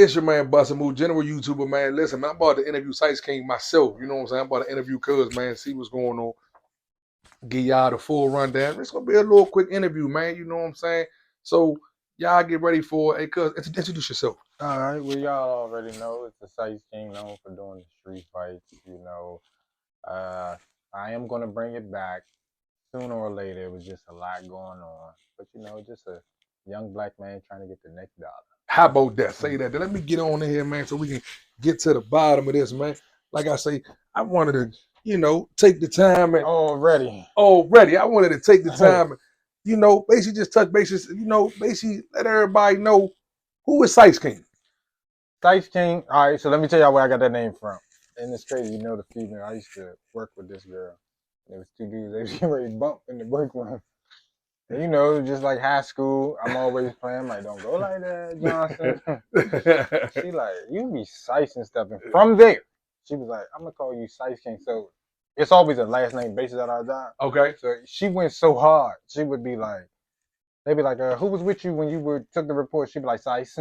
It's your man Bustamove, general YouTuber, man. Listen, man, I'm about to interview SICE King myself. You know what I'm saying? I'm about to interview Cuz, man, see what's going on. Give y'all the full rundown. It's gonna be a little quick interview, man. You know what I'm saying? So y'all get ready for it. Hey, Cuz, introduce yourself. All right, well, y'all already know it's the SICE King known for doing the street fights. I am going to bring it back sooner or later. It was just a lot going on. But, just a young black man trying to get the next dollar. How about that? Say that. Then let me get on in here, man, so we can get to the bottom of this, man. Like I say, I wanted to, take the time and Already. I wanted to take the time and, basically just touch bases, basically let everybody know who is SICE King. SICE King. All right, so let me tell y'all where I got that name from. And it's crazy, the female. I used to work with this girl. There was two dudes. They was getting ready to bump in the break room. And, just like high school, I'm always playing. Like, don't go like that, Johnson. She like, you be SICE and stuff. And from there, she was like, I'm going to call you SICE King. So it's always a last name basis at our job. Okay. So she went so hard. She would be like, they'd be like, who was with you when you took the report? She'd be like, SICE.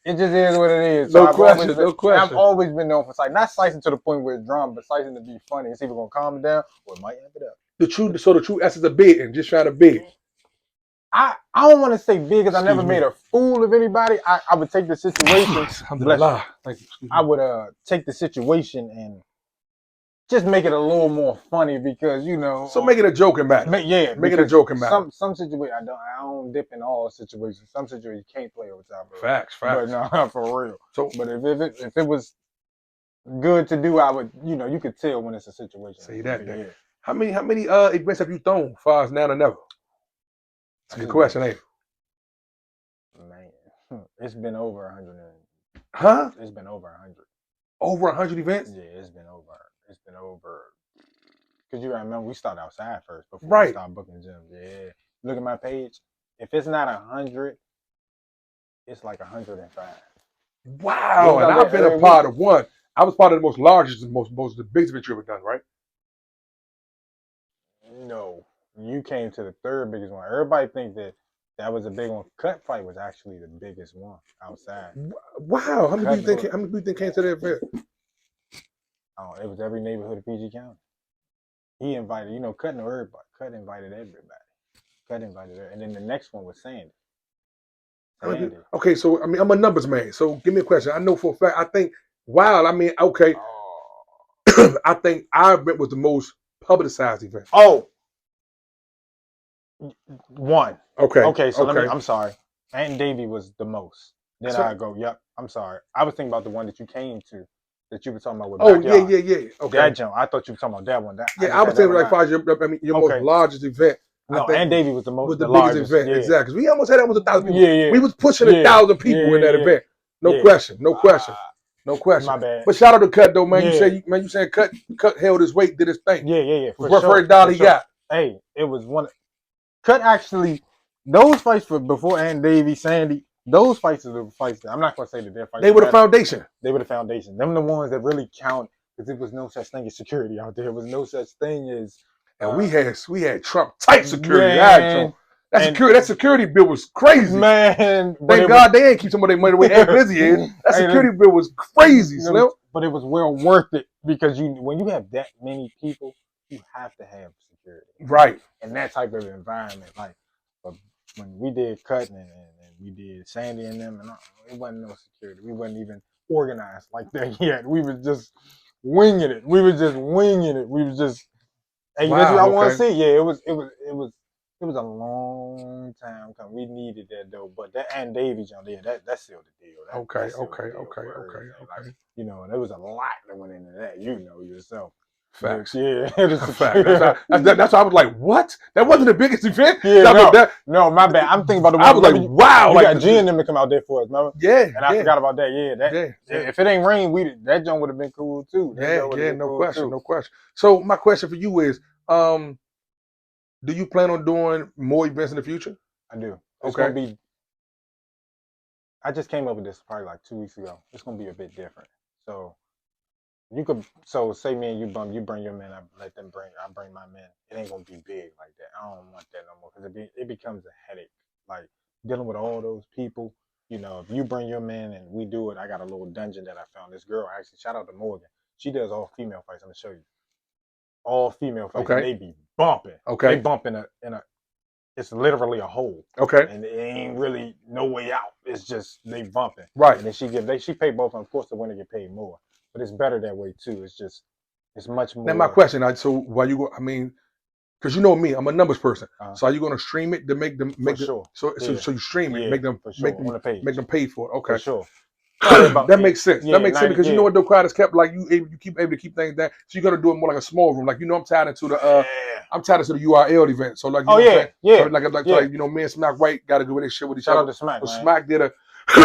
It just is what it is. So no question. I've always been known for SICE. Not SICing to the point where it's drama, but SICing to be funny. It's either going to calm it down or it might amp it up. The true essence of bidding, just trying to bid. I don't want to say big because I never made a fool of anybody. I would take the situation. I would take the situation and just make it a little more funny because So make it a joking matter. Make it a joking matter. Some situations I don't dip in all situations. Some situations you can't play over top of. Facts. But no, for real. So, but if it was good to do, I would. You could tell when it's a situation. Say that. Yeah. How many events have you thrown? Far as now to never. That's a good question, ain't it? Man, it's been over 100. Huh? It's been over 100. Over 100 events? Yeah, it's been over. It's been over. Because you remember, we started outside first before we started booking gyms. Yeah. Look at my page. If it's not 100, it's like 105. Wow. And I've been a part of one. I was part of the most largest and most the biggest event you ever done, right? No. You came to the third biggest one. Everybody thinks that was a big one. Cut fight was actually the biggest one outside. Wow. How many people came to that event? Oh, it was every neighborhood of PG County. He invited, Cut knew everybody. Cut invited everybody. Cut invited everybody. And then the next one was Sandy. Okay, so I'm a numbers man. So give me a question. I know for a fact. I think. Wow. Okay. I think our event was the most publicized event. Oh. One. Okay. Okay. So I'm sorry. Aunt Davy was the most. Then I go. Yep. I'm sorry. I was thinking about the one that you came to. That you were talking about with backyard. Yeah. Okay. That jump. I thought you were talking about that one. I was saying like your most largest event. No, Aunt Davy was the biggest largest event. Yeah. Exactly. We almost had almost 1,000 people. Yeah. We was pushing 1,000 people in that event. No question. No question. My bad. But shout out to Cut though, man. You said Cut Held his weight, did his thing. Yeah. For every dollar he got. Hey, it was one. Cut actually. Those fights before Aunt Davy, Sandy. Those fights are the fights that I'm not gonna say that they're fights. They were the foundation. They were the foundation. Them the ones that really count because there was no such thing as security out there. There was no such thing as. And we had Trump type security. That security bill was crazy. Man. Thank God they ain't keep some of their money the way Aunt Lizzie is. That security bill was crazy, Slim. But it was well worth it because when you have that many people, you have to have security. Right. And that type of environment. Like when we did Cut and we did Sandy and them, and it wasn't no security. We wasn't even organized like that yet. We was just winging it. We was just. Hey, that's what I want to see. Yeah, it was a long time coming. We needed that though, but that Aunt Davy jump, that sealed the deal. Okay. Like, and there was a lot that went into that. Yourself. Facts. Yeah, it's a fact. That's why I was like, what? That wasn't the biggest event? Yeah, no, my bad. I'm thinking about the one. I was like, wow. We got G and them to come out there for us, remember? Yeah. And I forgot about that. Yeah, If it ain't rain, that jump would have been cool too. No question. So my question for you is, do you plan on doing more events in the future? I do. It's gonna be. I just came up with this probably like 2 weeks ago. It's gonna be a bit different. So. Say me and you bring your men, I bring my men. It ain't gonna be big like that. I don't want that no more because it becomes a headache. Like dealing with all those people, you know, if you bring your men and we do it, I got a little dungeon that I found. This girl, actually, shout out to Morgan. She does all female fights. I'm gonna show you all female fights, and Okay. they be bumping. They Okay. bump in a. It's literally a hole, Okay. and it ain't really no way out. It's just they bumping, Right. and then she pay both of them. Of course, the winner get paid more, but it's better that way too. It's much more. Now my question, so while you go, I mean, because you know me, I'm a numbers person. So are you going to stream it to make them for sure? So you stream it, Yeah, make them for sure on the page, make them pay for it. Okay. for sure. Probably about That makes sense. Yeah, That makes sense 90, because you yeah. know what the crowd is kept like you keep able to keep things down. So you got to do it more like a small room. Like you know, I'm tied into the Yeah. I'm tied into the URL event. So like you Oh know what I'm saying? yeah, So yeah. so like you know, me and Smack White got to go with this shit with each Shout other. out to Smack, So man. Smack did a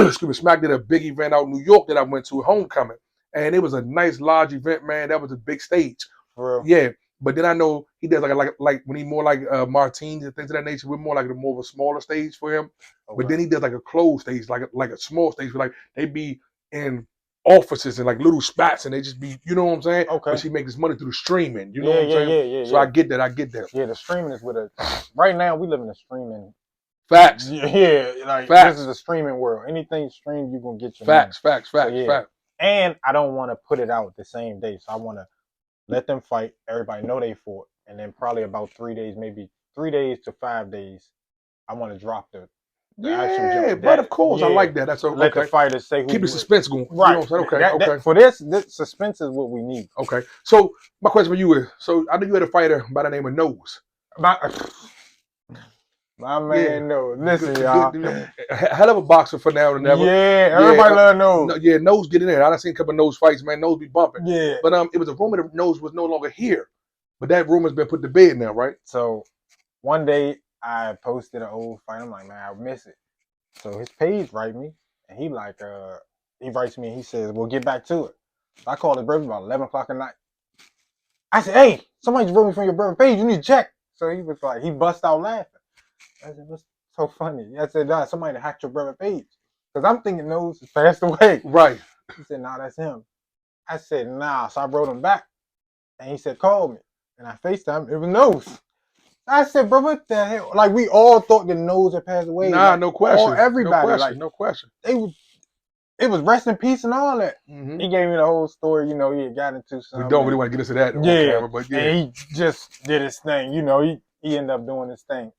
excuse me, Smack did a big event out in New York that I went to, homecoming, and it was a nice large event, man. That was a big stage. For real. Yeah. But then I know he does like when he more like Martins and things of that nature. We're more like the more of a smaller stage for him. Okay. But then he does like a closed stage, like a small stage, where like they be in offices and like little spots, and they just be, you know what I'm saying? Okay. But she makes his money through the streaming. You know what I'm saying? Yeah. So I get that. Yeah, the streaming is with a. Right now, we live in a streaming. Facts. Yeah, like Facts. this is a streaming world. Anything streamed, you're gonna get your Facts. money. Facts. And I don't want to put it out the same day, so I want to let them fight. Everybody know they fought, and then probably about 3 days, maybe 3 days to 5 days, I want to drop the actual joke. But of course, I like that. That's okay. Let the fighters say who keep the suspense going. Right. You know what I'm saying? Okay. For this suspense is what we need. Okay. So my question for you is: so I know you had a fighter by the name of Nose. My man, no. Listen, y'all. Hell of a boxer for now and never. Yeah, everybody love Nose. Yeah, Nose get in there. I done seen a couple of Nose fights, man. Nose be bumping. Yeah. But it was a rumor that Nose was no longer here. But that rumor's been put to bed now, right? So one day I posted an old fight. I'm like, man, I miss it. So his page write me, and he writes me and he says, we'll get back to it. So I called his brother about 11 o'clock at night. I said, hey, somebody just wrote me from your brother page. You need to check. So he was like, he bust out laughing. I said, what's so funny? I said, nah, somebody hacked your brother page. Because I'm thinking Nose has passed away. Right. He said, nah, that's him. I said, nah. So I wrote him back. And he said, call me. And I FaceTime. It was Nose. I said, bro, what the hell? Like, we all thought that Nose had passed away. Nah, like, no question. Everybody. No question. It was rest in peace and all that. Mm-hmm. He gave me the whole story. You know, he had gotten into something. We don't really want to get into that on camera, but yeah. And he just did his thing. You know, he ended up doing his thing.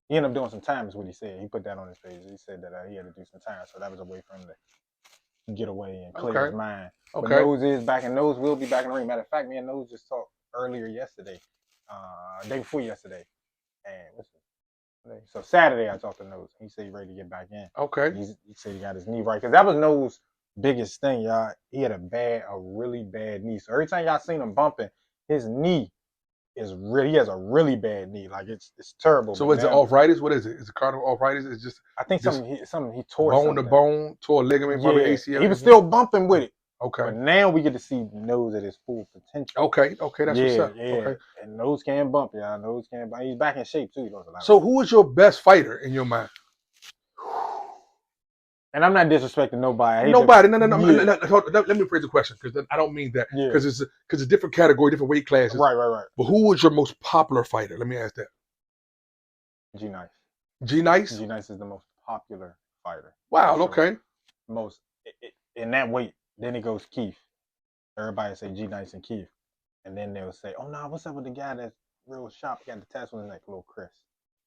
He ended up doing some time is what he said. He put that on his page. He said that he had to do some time. So that was a way for him to get away and clear his mind. But Nose is back, and Nose will be back in the ring. Matter of fact, me and Nose just talked earlier yesterday, day before yesterday. And so Saturday I talked to Nose. He said he's ready to get back in. Okay. He said he got his knee right. Because that was Nose's biggest thing, y'all. He had a really bad knee. So every time y'all seen him bumping, his knee is really, he has a really bad knee. Like it's terrible. So is it arthritis? What is it? Is it cardiac arthritis? It's just I think something he tore bone to bone, tore a ligament, probably ACL. He was still bumping with it. Okay. But now we get to see Nose at his full potential. Okay, that's what's up. Yeah. Okay. And Nose can bump, y'all. Nose can bump. He's back in shape too. He knows a lot. So who is your best fighter in your mind? And I'm not disrespecting nobody. Nobody. No. Let me phrase the question because I don't mean that. Because it's a different category, different weight classes. Right. But who was your most popular fighter? Let me ask that. G Nice. G Nice. G Nice is the most popular fighter. Wow. Okay. Most in that weight. Then it goes Keith. Everybody say G Nice and Keith, and then they'll say, "Oh no, what's up with the guy that's real sharp? He got the tattoo on his neck, little Chris."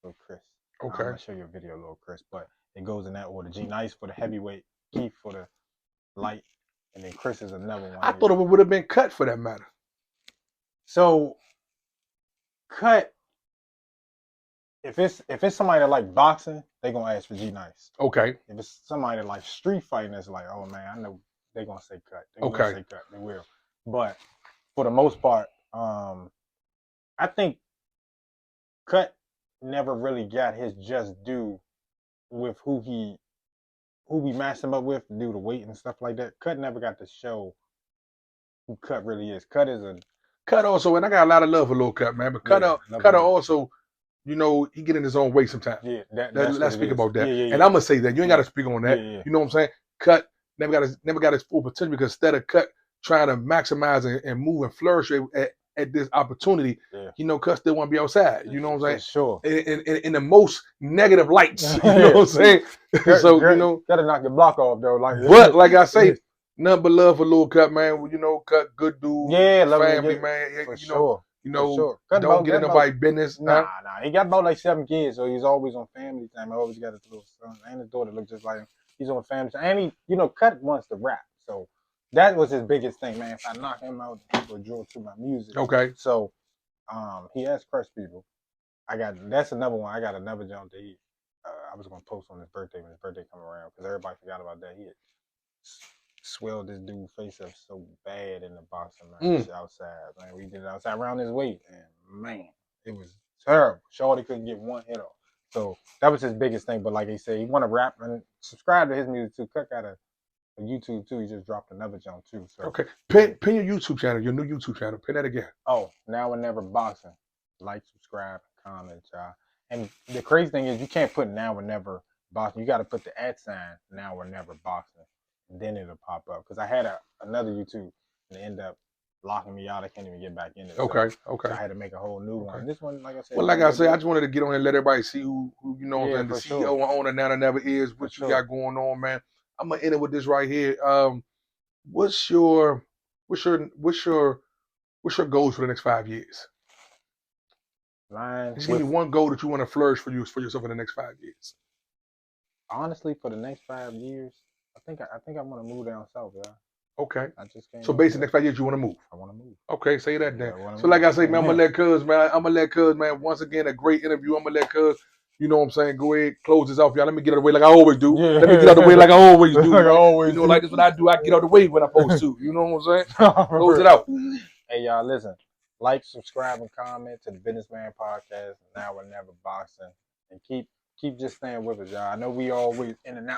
Okay. I'm gonna show you a video, little Chris, but it goes in that order. G Nice for the heavyweight, Keith for the light, and then Chris is another one. I thought it would have been Cut for that matter. So, Cut. If it's somebody that like boxing, they gonna ask for G Nice. Okay. If it's somebody that like street fighting, it's like, oh man, I know they gonna say Cut. They gonna say Cut. They will. But for the most part, I think Cut never really got his just due with who we matched him up with to do the weight and stuff like that. Cut never got to show who Cut really is. Cut also, and I got a lot of love for Lil Cut, man. But Cut also, you know, he get in his own way sometimes. Yeah, let's speak about that. Yeah. And I'm gonna say that you ain't got to speak on that. Yeah. You know what I'm saying? Cut never got his full potential because instead of Cut trying to maximize and move and flourish at this opportunity, Yeah. you know, cuz still want to be outside. You know what I'm For sure. saying? In the most negative lights. You know what I'm saying? So, you know, gotta knock your block off though. Like, but like I say, nothing but love for Lil Cut, man. You know, Cut, good dude, yeah, love him to family, get man. for sure. You For know, sure. Cut don't about get in got about nobody's business. nah. He got about like 7 kids, so he's always on family time. He always got his little son and his daughter look just like him. He's on family time. And he, you know, Cut wants to rap. So that was his biggest thing, man. If I knock him out, people draw to my music. Okay. So he has crushed people. That's another one. I got another jump that I was gonna post on his birthday when his birthday come around because everybody forgot about that. He had swelled this dude's face up so bad in the boxing match outside. Man, we did it outside around his weight, and man, it was terrible. Shorty couldn't get one hit off. So that was his biggest thing. But like he said, he want to rap and subscribe to his music too. Cut got a YouTube too. He just dropped another jump too. So Okay. Pin your YouTube channel, your new YouTube channel. Pin that again. oh, Now or Never Boxing. Like, subscribe, comment, y'all. And the crazy thing is you can't put Now or Never Boxing. You got to put the @ Now or Never Boxing. And then it'll pop up. Because I had another YouTube and it ended up locking me out. I can't even get back in it. Okay. So I had to make a whole new one. This one, like I said. Well, like I said, I just wanted to get on and let everybody see who you know what I'm saying, the CEO and owner Now or Never is, what you got going on, man. I'm gonna end it with this right here. What's your goals for the next 5 years? Mine. Just give me one goal that you want to flourish for yourself in the next 5 years. Honestly, for the next 5 years, I think I want to move down south, yeah. Okay. I just can't. So basically, next 5 years you want to move. I want to move. Okay, say that then. So move. like I say, man, I'm gonna let Cuz, man. Once again, a great interview. I'm gonna let Cuz, you know what I'm saying, go ahead, close this off, y'all. Let me get out of the way like I always do. Yeah. Let me get out of the way like I always do. Like I always you know, do. like this what I do. I get out of the way when I'm supposed to. You know what I'm saying? Close it out. Hey y'all, listen. Like, subscribe, and comment to the Businessman Podcast, Now or Never Boxing. And keep just staying with us, y'all. I know we always in and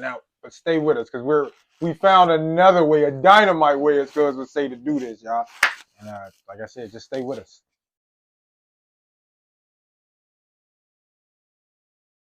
out, but stay with us because we found another way, a dynamite way, as Cuz would say, to do this, y'all. And like I said, just stay with us.